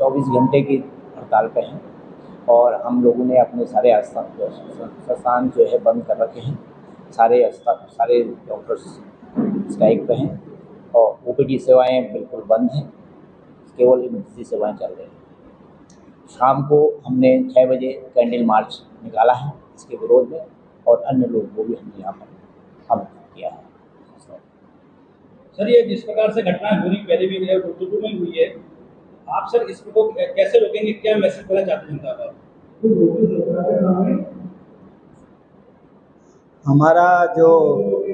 24 घंटे की हड़ताल पे हैं और हम लोगों ने अपने सारे संस्थान जो है बंद कर रखे हैं। सारे डॉक्टर्स स्ट्राइक पे हैं और ओपीडी सेवाएं बिल्कुल बंद हैं, केवल इमरजेंसी सेवाएं चल रही हैं। शाम को हमने 6 बजे कैंडल मार्च निकाला है इसके विरोध में और अन्य लोगों को भी हमने यहाँ पर आमंत्रित किया है। सर, ये जिस प्रकार से घटनाएं हो रही पहले भी टुटू में हुई है, आप सर इसको कैसे रोकेंगे? क्या मैसेज देना चाहते हैं जनता को? हमारा जो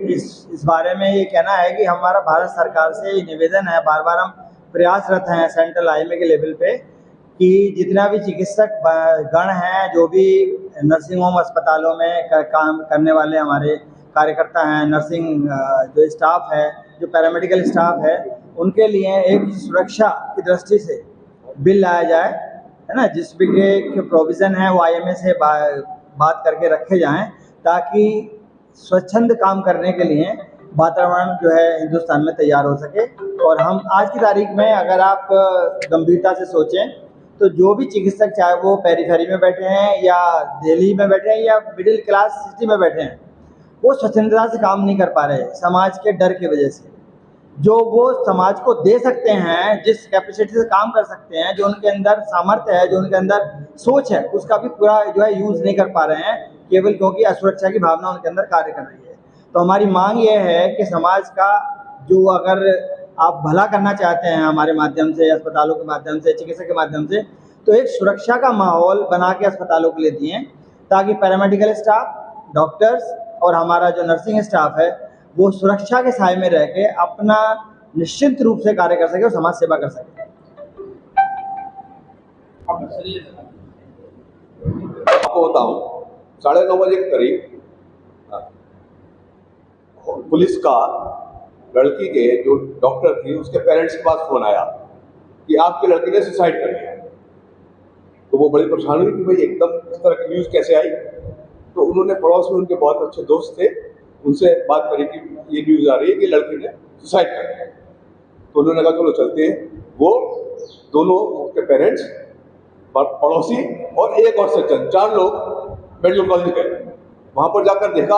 इस बारे में ये कहना है कि हमारा भारत सरकार से ये निवेदन है, बार बार हम प्रयासरत हैं सेंट्रल आईएमए के लेवल पे कि जितना भी चिकित्सक गण हैं, जो भी नर्सिंग होम अस्पतालों में काम करने वाले हमारे कार्यकर्ता हैं, नर्सिंग जो स्टाफ है, जो पैरामेडिकल स्टाफ है, उनके लिए एक सुरक्षा की दृष्टि से बिल लाया जाए, है ना, जिस भी के प्रोविज़न है वो आईएमए से बात करके रखे जाएं ताकि स्वच्छंद काम करने के लिए वातावरण जो है हिंदुस्तान में तैयार हो सके। और हम आज की तारीख में अगर आप गंभीरता से सोचें तो जो भी चिकित्सक, चाहे वो पेरीफेरी में बैठे हैं या दिल्ली में बैठे हैं या मिडिल क्लास सिटी में बैठे हैं, वो स्वच्छंदता से काम नहीं कर पा रहे समाज के डर की वजह से। जो वो समाज को दे सकते हैं, जिस कैपेसिटी से काम कर सकते हैं, जो उनके अंदर सामर्थ्य है, जो उनके अंदर सोच है, उसका भी पूरा जो है यूज़ नहीं कर पा रहे हैं, केवल क्योंकि असुरक्षा की भावना उनके अंदर कार्य कर रही है। तो हमारी मांग ये है कि समाज का जो, अगर आप भला करना चाहते हैं हमारे माध्यम से, अस्पतालों के माध्यम से, चिकित्सक के माध्यम से, तो एक सुरक्षा का माहौल बना के अस्पतालों के लिए दिए ताकि पैरामेडिकल स्टाफ, डॉक्टर्स और हमारा जो नर्सिंग स्टाफ है वो सुरक्षा के साए में रह के अपना निश्चित रूप से कार्य कर सके और समाज सेवा कर सके। आपको बताऊं, 9:30 बजे के करीब पुलिस का लड़की के जो डॉक्टर थी उसके पेरेंट्स के पास फोन आया कि आपके लड़के ने सुसाइड कर लिया। तो वो बड़ी परेशान हुई कि भाई एकदम इस तरह की न्यूज़ कैसे आई। तो उन्होंने पड़ोस में, उनके बहुत अच्छे दोस्त थे, उनसे बात करी कि ये न्यूज़ आ रही है कि लड़की ने सुसाइड कर लिया। तो उन्होंने कहा चलो चलते हैं। वो दोनों उसके पेरेंट्स, पड़ोसी और एक और सज्जन, 4 लोग मेडिकल कॉलेज गए। वहाँ पर जाकर देखा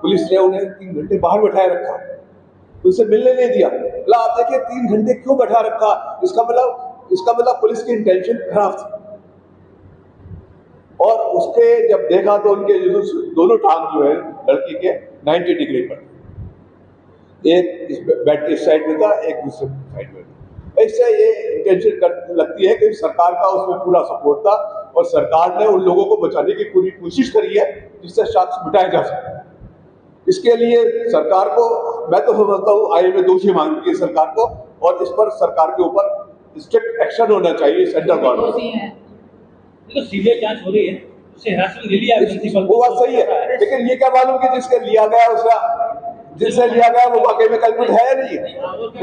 पुलिस ने उन्हें 3 घंटे बाहर बैठाए रखा, तो उसे मिलने नहीं दिया। बोला आप देखिए 3 घंटे क्यों बैठा रखा, इसका मतलब पुलिस की इंटेंशन खराब थी। और उसके जब देखा तो उनके दोनों टांग जो है लड़की के 90 डिग्री पर, एक इस बेड के साइड में था, एक दूसरे साइड में था। इससे ये इंटेंशन लगती है कि सरकार का उसमें पूरा सपोर्ट था और सरकार ने उन लोगों को बचाने की पूरी कोशिश करी है जिससे साक्ष्य मिटाए जा सके। इसके लिए सरकार को, मैं तो समझता हूँ, आईएमए दोषी मांगती है सरकार को और इस पर सरकार के ऊपर स्ट्रिक्ट एक्शन होना चाहिए सेंट्रल गवर्नमेंट। तो सीबीआई जांच हो रही है, उससे हिरासत ले लिया, वो बात सही है, लेकिन ये क्या मालूम कि जिससे लिया गया वो वाकई में कल्पित है या नहीं है।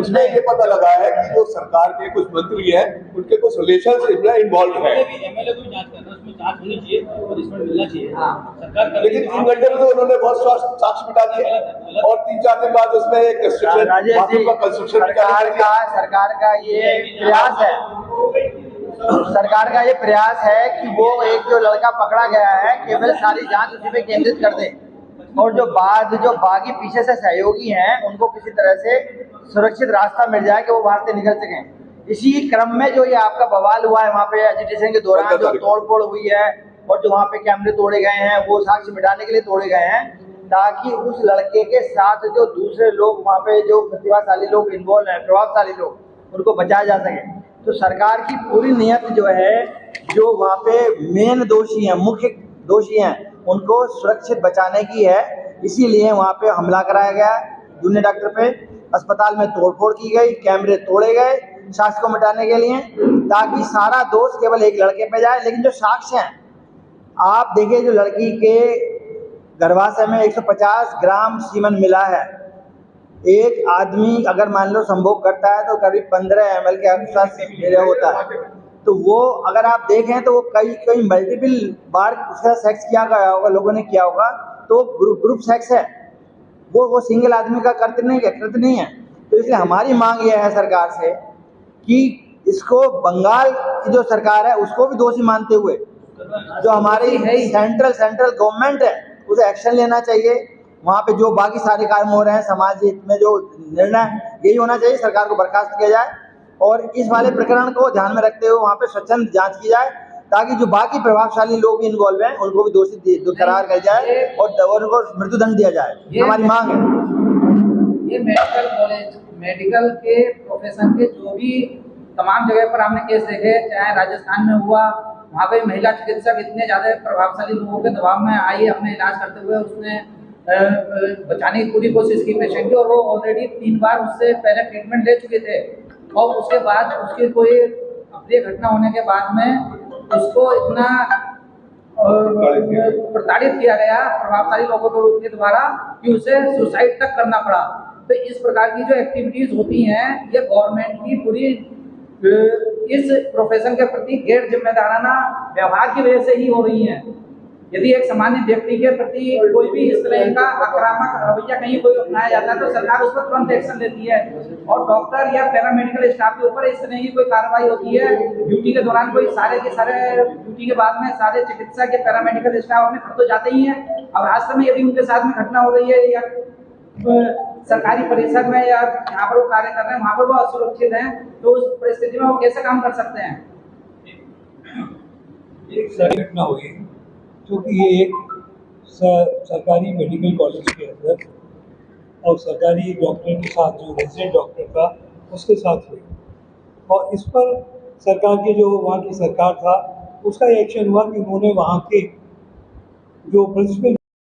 उसमें ये पता लगा है कि जो सरकार के कुछ मंत्री हैं उनके कुछ रिलेशंस इसमें इन्वॉल्व है। एमएलए को भी जांच करना, उसमें जांच होनी चाहिए और इसमें मिलना चाहिए सरकार। लेकिन 3 घंटे में तो उन्होंने बहुत साक्ष्य मिटा दिए और 3-4 दिन बाद उसमें एक कंस्ट्रक्शन सरकार का ये प्रयास है, सरकार का ये प्रयास है कि वो एक जो लड़का पकड़ा गया है केवल सारी जांच उसी पे केंद्रित कर दे और जो बाकी पीछे से सहयोगी हैं उनको किसी तरह से सुरक्षित रास्ता मिल जाए कि वो बाहर से निकल सकें। इसी क्रम में जो ये आपका बवाल हुआ है वहाँ पे एजिटेशन के दौरान जो तोड़फोड़ हुई है और जो वहाँ पे कैमरे तोड़े गए हैं वो साक्ष्य मिटाने के लिए तोड़े गए हैं ताकि उस लड़के के साथ जो दूसरे लोग वहाँ पे जो प्रतिभाशाली लोग इन्वॉल्व हैं, प्रभावशाली लोग, उनको बचाया जा सके। तो सरकार की पूरी नियत जो है, जो वहाँ पे मेन दोषी हैं, मुख्य दोषी हैं, उनको सुरक्षित बचाने की है। इसीलिए वहाँ पे हमला कराया गया जूनियर डॉक्टर पे, अस्पताल में तोड़फोड़ की गई, कैमरे तोड़े गए साक्ष्य को मिटाने के लिए ताकि सारा दोष केवल एक लड़के पे जाए। लेकिन जो साक्ष्य हैं, आप देखिए, जो लड़की के गर्भाशय में 150 ग्राम सीमन मिला है। एक आदमी अगर मान लो संभोग करता है तो करीब 15 ml के आसपास मेरा होता है। तो वो अगर आप देखें तो वो कई मल्टीपल बार उसका सेक्स किया गया होगा, लोगों ने किया होगा, तो ग्रुप सेक्स है, वो सिंगल आदमी का कृत्य नहीं है। तो इसलिए हमारी मांग ये है सरकार से कि इसको बंगाल की जो सरकार है उसको भी दोषी मानते हुए जो हमारी सेंट्रल गवर्नमेंट है उसे एक्शन लेना चाहिए। वहाँ पे जो बाकी सारे काम हो रहे हैं समाज हित में जो निर्णय यही होना चाहिए, सरकार को बर्खास्त किया जाए और इस वाले प्रकरण को ध्यान में रखते हुए वहाँ पे स्वच्छंद जांच की जाए ताकि जो बाकी प्रभावशाली लोग भी इन्वॉल्व हैं उनको भी दोषी करार किया जाए और उनको मृत्युदंड दिया जाए, हमारी मांग है। ये मेडिकल कॉलेज, मेडिकल के प्रोफेशन के जो भी तमाम जगह पर हमने केस देखे, चाहे राजस्थान में हुआ, वहाँ पे महिला चिकित्सक इतने ज़्यादा प्रभावशाली लोगों के दबाव में आई, अपने इलाज करते हुए उसने बचाने की पूरी कोशिश की पेशेंट की, और वो ऑलरेडी 3 बार उससे पहले ट्रीटमेंट ले चुके थे और उसके बाद उसकी कोई अप्रिय घटना होने के बाद में उसको इतना प्रताड़ित किया गया प्रभावशाली लोगों के द्वारा कि उसे सुसाइड तक करना पड़ा। तो इस प्रकार की जो एक्टिविटीज होती हैं ये गवर्नमेंट की पूरी इस प्रोफेशन के प्रति गैर जिम्मेदाराना व्यवहार की वजह से ही हो रही हैं। यदि एक सामान्य व्यक्ति के प्रति कोई भी इस तरह का आक्रामक रवैया कहीं कोई अपनाया जाता है तो सरकार उस पर तुरंत एक्शन लेती है, और डॉक्टर या पैरामेडिकल स्टाफ के ऊपर इस तरह की कोई कार्रवाई होती है ड्यूटी के दौरान, कोई सारे के सारे ड्यूटी के बाद में सारे चिकित्सक या पैरामेडिकल स्टाफ अपने घर तो जाते ही हैं, अब रास्ते में यदि उनके साथ में घटना हो रही है या सरकारी परिसर में या जहाँ पर वो कार्य कर रहे हैं वहाँ पर वो असुरक्षित हैं, तो उस परिस्थिति में वो कैसे काम कर सकते हैं। एक सारी घटना हुई क्योंकि ये एक सरकारी मेडिकल कॉलेज के अंदर और सरकारी डॉक्टर के साथ जो रेजिडेंट डॉक्टर था उसके साथ हुई, और इस पर सरकार के जो वहाँ की सरकार था उसका एक्शन हुआ कि उन्होंने वहाँ के जो प्रिंसिपल